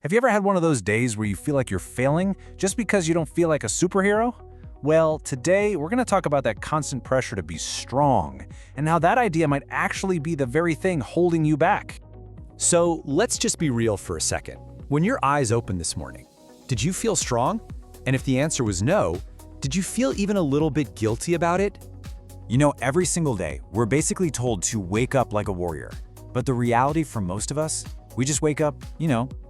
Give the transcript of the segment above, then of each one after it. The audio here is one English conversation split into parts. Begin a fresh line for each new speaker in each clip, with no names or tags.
Have you ever had one of those days where you feel like you're failing just because you don't feel like a superhero? Well, today we're going to talk about that constant pressure to be strong and how that idea might actually be the very thing holding you back.
So let's just be real for a second. When your eyes opened this morning, did you feel strong? And if the answer was no, did you feel even a little bit guilty about it?
You know, every single day, we're basically told to wake up like a warrior. But the reality for most of us, we just wake up,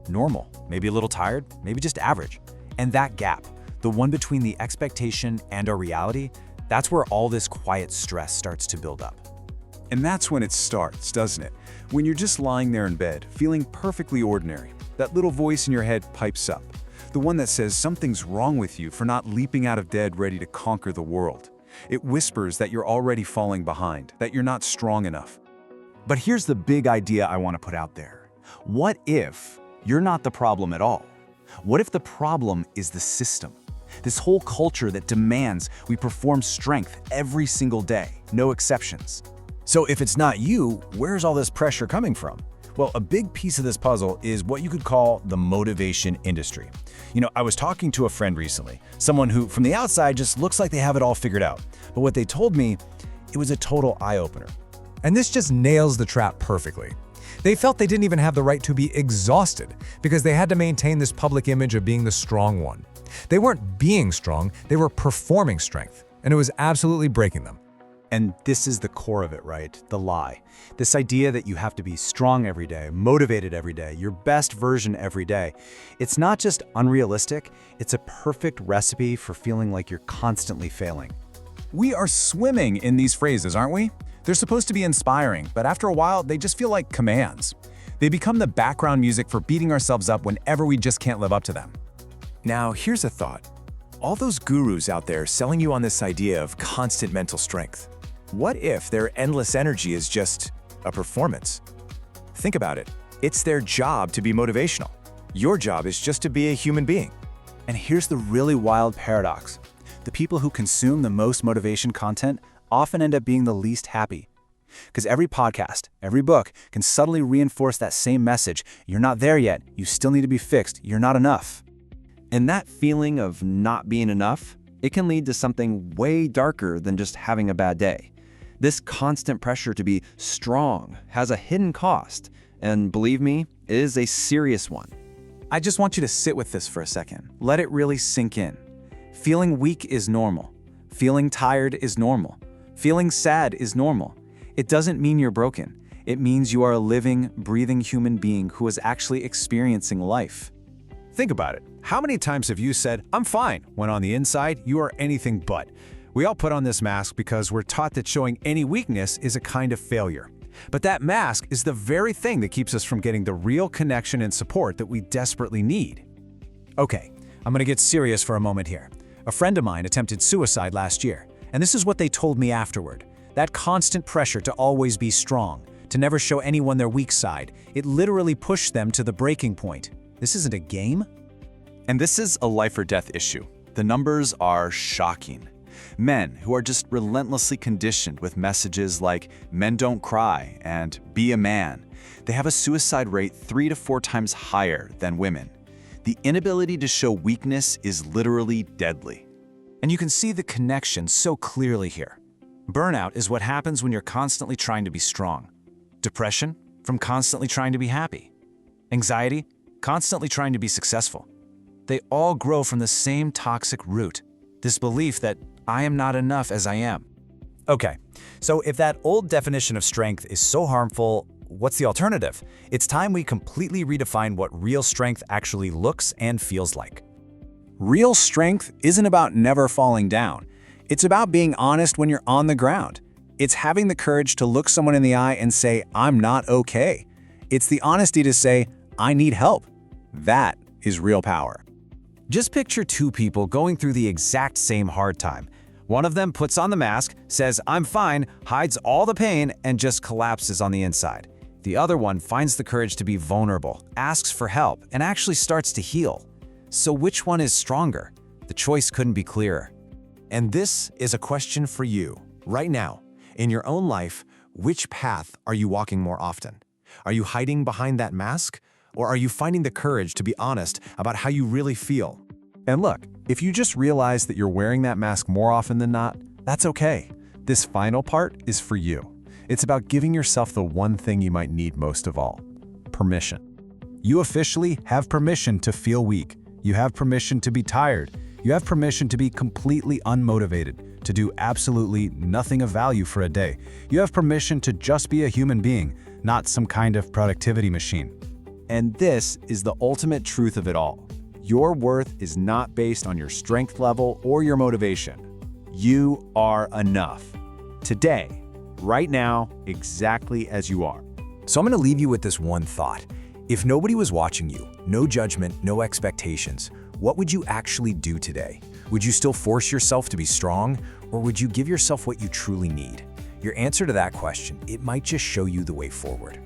normal, maybe a little tired, maybe just average. And that gap, the one between the expectation and our reality, that's where all this quiet stress starts to build up.
And that's when it starts, doesn't it? When you're just lying there in bed, feeling perfectly ordinary, that little voice in your head pipes up. The one that says something's wrong with you for not leaping out of bed ready to conquer the world. It whispers that you're already falling behind, that you're not strong enough.
But here's the big idea I want to put out there. What if you're not the problem at all? What if the problem is the system? This whole culture that demands we perform strength every single day, no exceptions.
So if it's not you, where's all this pressure coming from? Well, a big piece of this puzzle is what you could call the motivation industry. I was talking to a friend recently, someone who from the outside just looks like they have it all figured out. But what they told me, it was a total eye-opener.
And this just nails the trap perfectly. They felt they didn't even have the right to be exhausted because they had to maintain this public image of being the strong one. They weren't being strong, they were performing strength, and it was absolutely breaking them.
And this is the core of it, right? The lie. This idea that you have to be strong every day, motivated every day, your best version every day. It's not just unrealistic, it's a perfect recipe for feeling like you're constantly failing.
We are swimming in these phrases, aren't we? They're supposed to be inspiring, but after a while, they just feel like commands. They become the background music for beating ourselves up whenever we just can't live up to them.
Now, here's a thought. All those gurus out there selling you on this idea of constant mental strength. What if their endless energy is just a performance? Think about it. It's their job to be motivational. Your job is just to be a human being.
And here's the really wild paradox. The people who consume the most motivation content often end up being the least happy. Because every podcast, every book can subtly reinforce that same message. You're not there yet. You still need to be fixed. You're not enough.
And that feeling of not being enough, it can lead to something way darker than just having a bad day. This constant pressure to be strong has a hidden cost, and believe me, it is a serious one.
I just want you to sit with this for a second. Let it really sink in. Feeling weak is normal. Feeling tired is normal. Feeling sad is normal. It doesn't mean you're broken. It means you are a living, breathing human being who is actually experiencing life.
Think about it. How many times have you said, "I'm fine," when on the inside, you are anything but? We all put on this mask because we're taught that showing any weakness is a kind of failure. But that mask is the very thing that keeps us from getting the real connection and support that we desperately need.
Okay, I'm gonna get serious for a moment here. A friend of mine attempted suicide last year, and this is what they told me afterward. That constant pressure to always be strong, to never show anyone their weak side, it literally pushed them to the breaking point. This isn't a game?
And this is a life or death issue. The numbers are shocking. Men who are just relentlessly conditioned with messages like "men don't cry" and "be a man," they have a suicide rate 3 to 4 times higher than women. The inability to show weakness is literally deadly.
And you can see the connection so clearly here. Burnout is what happens when you're constantly trying to be strong. Depression, from constantly trying to be happy. Anxiety, constantly trying to be successful. They all grow from the same toxic root, this belief that I am not enough as I am.
Okay, so if that old definition of strength is so harmful, what's the alternative? It's time we completely redefine what real strength actually looks and feels like.
Real strength isn't about never falling down. It's about being honest when you're on the ground. It's having the courage to look someone in the eye and say, "I'm not okay." It's the honesty to say, "I need help." That is real power.
Just picture two people going through the exact same hard time. One of them puts on the mask, says, "I'm fine," hides all the pain, and just collapses on the inside. The other one finds the courage to be vulnerable, asks for help, and actually starts to heal. So which one is stronger? The choice couldn't be clearer. And this is a question for you, right now. In your own life, which path are you walking more often? Are you hiding behind that mask? Or are you finding the courage to be honest about how you really feel?
And look, if you just realize that you're wearing that mask more often than not, that's okay. This final part is for you. It's about giving yourself the one thing you might need most of all: permission. You officially have permission to feel weak. You have permission to be tired. You have permission to be completely unmotivated, to do absolutely nothing of value for a day. You have permission to just be a human being, not some kind of productivity machine.
And this is the ultimate truth of it all. Your worth is not based on your strength level or your motivation. You are enough. Today, right now, exactly as you are.
So I'm going to leave you with this one thought. If nobody was watching you, no judgment, no expectations, what would you actually do today? Would you still force yourself to be strong, or would you give yourself what you truly need? Your answer to that question, it might just show you the way forward.